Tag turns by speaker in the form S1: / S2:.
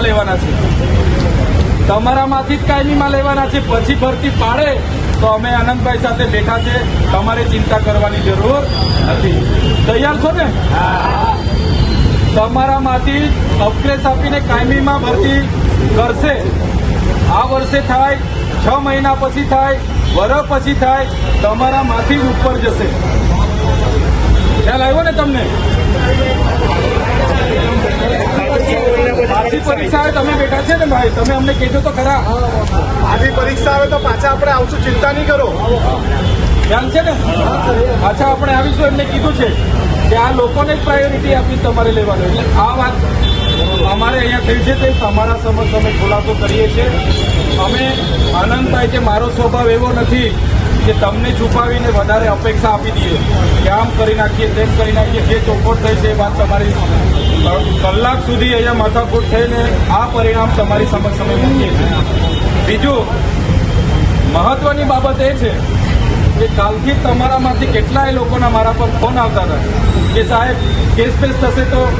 S1: લેવાના છે, તમારામાંથી જ કાયમીમાં લેવાના છે. પછી ભરતી પાડે તો અમે આનંદભાઈ સાથે બેઠા છે, તમારે ચિંતા કરવાની જરૂર નથી. તૈયાર છો ને? તમારામાંથી અવકાશ આપીને કાયમીમાં ભરતી કરશે. આ વર્ષે થાય, 6 મહિના પછી થાય, વર્ષ પછી થાય, તમારામાંથી જ ઉપર જશે. ખ્યાલ આવ્યો ને તમને? પાછી પરીક્ષા આવે તમે બેઠા છે ને ભાઈ, તમે અમને કહેજો તો ખરા.
S2: આવી પરીક્ષા આવે તો પાછા આપણે આવશું, ચિંતા નહીં કરો.
S1: ખ્યાલ છે ને? પાછા આપણે આવીશું એમને કીધું છે કે આ લોકોને જ પ્રાયોરિટી આપી તમારે લેવાનું. એટલે આ વાત અમારે અહીંયા થઈ છે તે તમારા સમક્ષ અમે ખુલાસો કરીએ છીએ. અમે આનંદ થાય કે મારો સ્વભાવ એવો નથી કે તમને છુપાવીને વધારે અપેક્ષા આપી દઈએ કે આમ કરી નાખીએ તેમ કરી નાખીએ. જે ચોખવટ થઈ છે એ વાત તમારી કલાક સુધી અહીંયા માથાકૂટ થઈને આ પરિણામ તમારી સમક્ષ અમે મૂકીએ છીએ. બીજું મહત્વની બાબત એ છે કે કાલથી તમારામાંથી કેટલાય લોકોના મારા પર ફોન આવતા હતા કે સાહેબ કેસ પેસ થશે તો